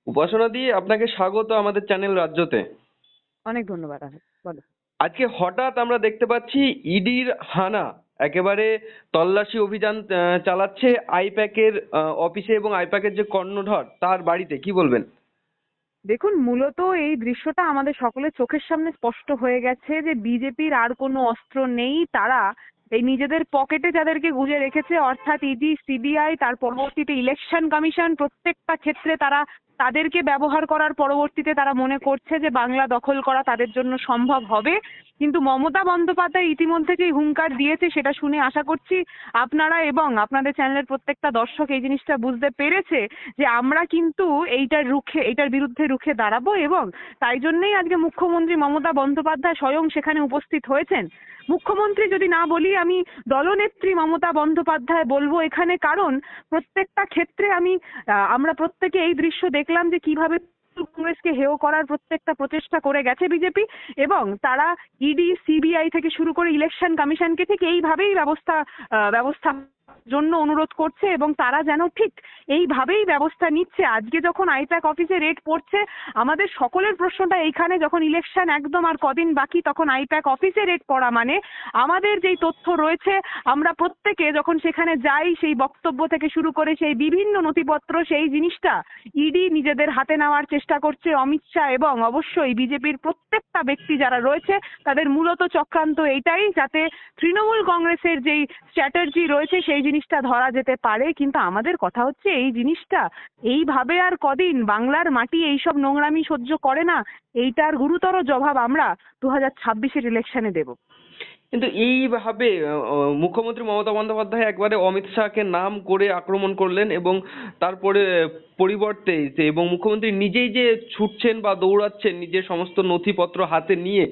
উপাসনা দি, আপনাকে স্বাগত আমাদের চ্যানেল রাজ্যতে। অনেক ধন্যবাদ। বলো। আজকে হঠাৎ আমরা দেখতে পাচ্ছি ইডির হানা, একেবারে তল্লাশি অভিযান চালাচ্ছে আইপ্যাকের অফিসে এবং আইপ্যাকের যে কর্ণধর তার বাড়িতে, কি বলবেন? দেখুন, মূলত এই দৃশ্যটা আমাদের সকলের চোখের সামনে স্পষ্ট হয়ে গেছে যে বিজেপির আর কোনো অস্ত্র নেই। তারা এই নিজেদের পকেটে যাদেরকে গুঁজে রেখেছে, অর্থাৎ ইডি, সিবিআই, তার পরবর্তীতে ইলেকশন কমিশন, প্রত্যেকটা ক্ষেত্রে তারা তাদেরকে ব্যবহার করার পরবর্তীতে তারা মনে করছে যে বাংলা দখল করা তাদের জন্য সম্ভব হবে। কিন্তু মমতা বন্দ্যোপাধ্যায় ইতিমধ্যে যে হুঙ্কার দিয়েছে সেটা শুনে আশা করছি আপনারা এবং আপনাদের চ্যানেলের প্রত্যেকটা দর্শক এই জিনিসটা বুঝতে পেরেছে যে আমরা কিন্তু এইটার বিরুদ্ধে রুখে দাঁড়াবো। এবং তাই জন্যই আজকে মুখ্যমন্ত্রী মমতা বন্দ্যোপাধ্যায় স্বয়ং সেখানে উপস্থিত হয়েছেন। মুখ্যমন্ত্রী যদি না বলি, আমি দলনেত্রী মমতা বন্দ্যোপাধ্যায় বলবো এখানে, কারণ প্রত্যেকটা ক্ষেত্রে আমরা প্রত্যেকে এই দৃশ্য দেখলাম যে কিভাবে কংগ্রেসকে হেয় করার প্রত্যেকটা প্রচেষ্টা করে গেছে বিজেপি, এবং তারা ইডি, সিবিআই থেকে শুরু করে ইলেকশন কমিশনকে ঠিক এইভাবেই ব্যবস্থা জন্য অনুরোধ করছে, এবং তারা যেন ঠিক এইভাবেই ব্যবস্থা নিচ্ছে। আজকে যখন আইপ্যাক অফিসে রেড পড়ছে, আমাদের সকলের প্রশ্নটা এইখানে, যখন ইলেকশন একদম আর কদিন বাকি, তখন আইপ্যাক অফিসে রেড পড়া মানে আমাদের যেই তথ্য রয়েছে, আমরা প্রত্যেকে যখন সেখানে যাই, সেই বক্তব্য থেকে শুরু করে সেই বিভিন্ন নথিপত্র, সেই জিনিসটা ইডি নিজেদের হাতে নেওয়ার চেষ্টা করছে। অমিত শাহ এবং অবশ্যই বিজেপির প্রত্যেকটা ব্যক্তি যারা রয়েছে, তাদের মূলত চক্রান্ত এইটাই, যাতে তৃণমূল কংগ্রেসের যেই স্ট্র্যাটেজি রয়েছে সেই জিনিসটা ধরা যেতে পারে। কিন্তু আমাদের কথা হচ্ছে, এই জিনিসটা এইভাবে আর কদিন, বাংলার মাটি এইসব নোংরামি সহ্য করে না। এইটার গুরুতর জবাব আমরা 2026-এর ইলেকশনে দেব। কিন্তু এইভাবে মুখ্যমন্ত্রী মমতা বন্দ্যোপাধ্যায় একবারে অমিত শাহকে নাম করে আক্রমণ করলেন, এবং তারপরে পরিবর্তে এবং মুখ্যমন্ত্রী নিজেই যে ছুটছেন বা দৌড়াচ্ছেন নিজের সমস্ত নথিপত্র হাতে নিয়ে,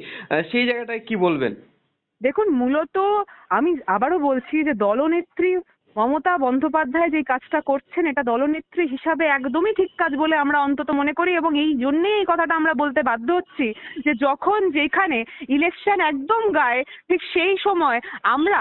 সেই জায়গাটায় কি বলবেন? দেখুন, মূলত আমি আবারও বলছি যে দলনেত্রী মমতা বন্দ্যোপাধ্যায় যে কাজটা করছেন, এটা দলনেত্রী হিসাবে একদমই ঠিক কাজ বলে আমরা অন্তত মনে করি। এবং এই জন্যেই এই কথাটা আমরা বলতে বাধ্য হচ্ছি যে যখন যেখানে ইলেকশন একদম গায়ে, ঠিক সেই সময় আমরা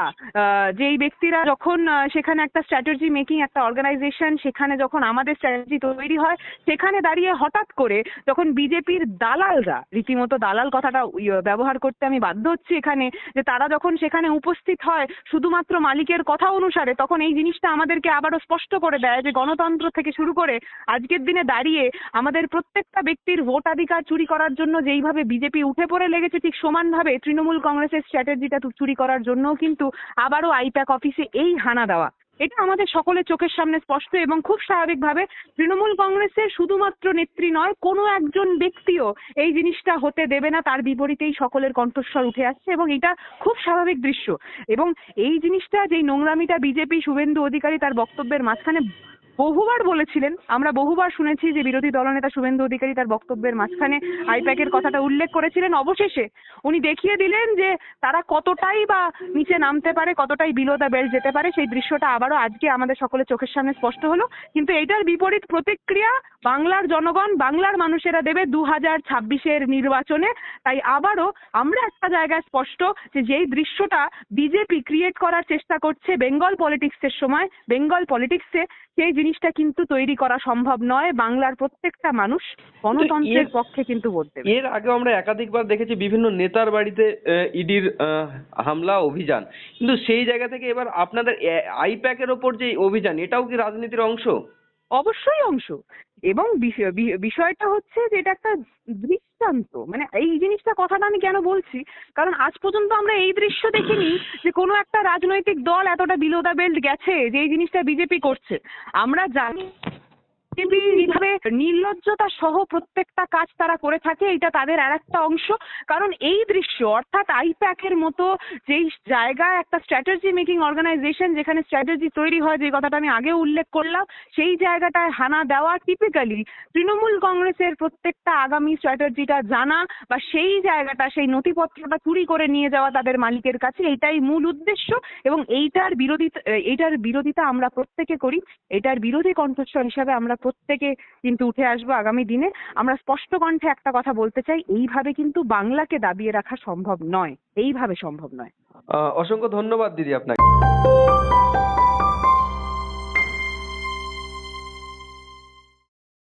যেই ব্যক্তিরা যখন সেখানে একটা স্ট্র্যাটেজি মেকিং, একটা অর্গানাইজেশন, সেখানে যখন আমাদের স্ট্র্যাটেজি তৈরি হয়, সেখানে দাঁড়িয়ে হঠাৎ করে যখন বিজেপির দালালরা, রীতিমতো দালাল কথাটা ব্যবহার করতে আমি বাধ্য হচ্ছি এখানে, যে তারা যখন সেখানে উপস্থিত হয় শুধুমাত্র মালিকের কথা অনুসারে, তখন এই জিনিসটা আমাদেরকে আবারও স্পষ্ট করে দেয় যে গণতন্ত্র থেকে শুরু করে আজকের দিনে দাঁড়িয়ে আমাদের প্রত্যেকটা ব্যক্তির ভোটাধিকার চুরি করার জন্য যেইভাবে বিজেপি উঠে পড়ে লেগেছে, ঠিক সমানভাবে তৃণমূল কংগ্রেসের স্ট্র্যাটেজিটা চুরি করার জন্য কিন্তু আবারও আইপ্যাক অফিসে এই হানা দেওয়া, এটা আমাদের সকলের চোখের সামনে স্পষ্ট। এবং খুব স্বাভাবিকভাবে তৃণমূল কংগ্রেসের শুধুমাত্র নেত্রী নয়, কোনো একজন ব্যক্তিও এই জিনিসটা হতে দেবে না, তার বিপরীতেই সকলের কণ্ঠস্বর উঠে আসছে, এবং এটা খুব স্বাভাবিক দৃশ্য। এবং এই জিনিসটা, যেই নোংরামিটা বিজেপি, শুভেন্দু অধিকারী তার বক্তব্যের মাঝখানে বহুবার বলেছিলেন, আমরা বহুবার শুনেছি যে বিরোধী দলনেতা শুভেন্দু অধিকারী তার বক্তব্যের মাঝখানে আইপ্যাকের কথাটা উল্লেখ করেছিলেন, অবশেষে উনি দেখিয়ে দিলেন যে তারা কতটাই বা নিচে নামতে পারে, কতটাই বিলো দ্য বেল্ট যেতে পারে। সেই দৃশ্যটা আবারও আজকে আমাদের সকলের চোখের সামনে স্পষ্ট হলো। কিন্তু এইটার বিপরীত প্রতিক্রিয়া বাংলার জনগণ, বাংলার মানুষেরা দেবে 2026-এর নির্বাচনে। তাই আবারও আমরা একটা জায়গায় স্পষ্ট, যে যেই দৃশ্যটা বিজেপি ক্রিয়েট করার চেষ্টা করছে বেঙ্গল পলিটিক্সের সময়, বেঙ্গল পলিটিক্সে, সেই জিনিসটা কিন্তু তৈরি করা সম্ভব নয়। বাংলার প্রত্যেকটা মানুষ গণতন্ত্রের পক্ষে কিন্তু ভোট দেবে। এর আগে আমরা একাধিকবার দেখেছি বিভিন্ন নেতার বাড়িতে ইডির হামলা অভিযান, কিন্তু সেই জায়গা থেকে এবার আপনাদের আইপ্যাকের ওপর যে অভিযান, এটাও কি রাজনীতির অংশ? অবশ্যই অংশ। এবং বিষয়টা হচ্ছে যে এটা একটা দৃষ্টান্ত, মানে এই জিনিসটা, কথাটা আমি কেন বলছি, কারণ আজ পর্যন্ত আমরা এই দৃশ্য দেখিনি যে কোনো একটা রাজনৈতিক দল এতটা বিলো দ্য বেল্ট গেছে যে এই জিনিসটা বিজেপি করছে। আমরা জানি এইভাবে নির্লজ্জতা সহ প্রত্যেকটা কাজ তারা করে থাকে, এটা তাদের আর একটা অংশ। কারণ এই দৃশ্য, অর্থাৎ আইপ্যাকের মতো যেই জায়গায় একটা স্ট্র্যাটেজি মেকিং অর্গানাইজেশন, যেখানে স্ট্র্যাটেজি তৈরি হয়, যে কথাটা আমি আগেও উল্লেখ করলাম, সেই জায়গাটায় হানা দেওয়া টিপিক্যালি তৃণমূল কংগ্রেসের প্রত্যেকটা আগামী স্ট্র্যাটেজিটা জানা, বা সেই জায়গাটা, সেই নথিপত্রটা চুরি করে নিয়ে যাওয়া তাদের মালিকের কাছে, এটাই মূল উদ্দেশ্য। এবং এইটার বিরোধিতা আমরা প্রত্যেকে করি। এটার বিরোধী কণ্ঠস্বর হিসাবে আমরা প্রত্যেকে কিন্তু উঠে আসবো আগামী দিনে। আমরা স্পষ্ট কণ্ঠে একটা কথা বলতে চাই, এইভাবে কিন্তু বাংলাকে দাবিয়ে রাখা সম্ভব নয়, এইভাবে সম্ভব নয়। অসংখ্য ধন্যবাদ দিদি আপনাকে।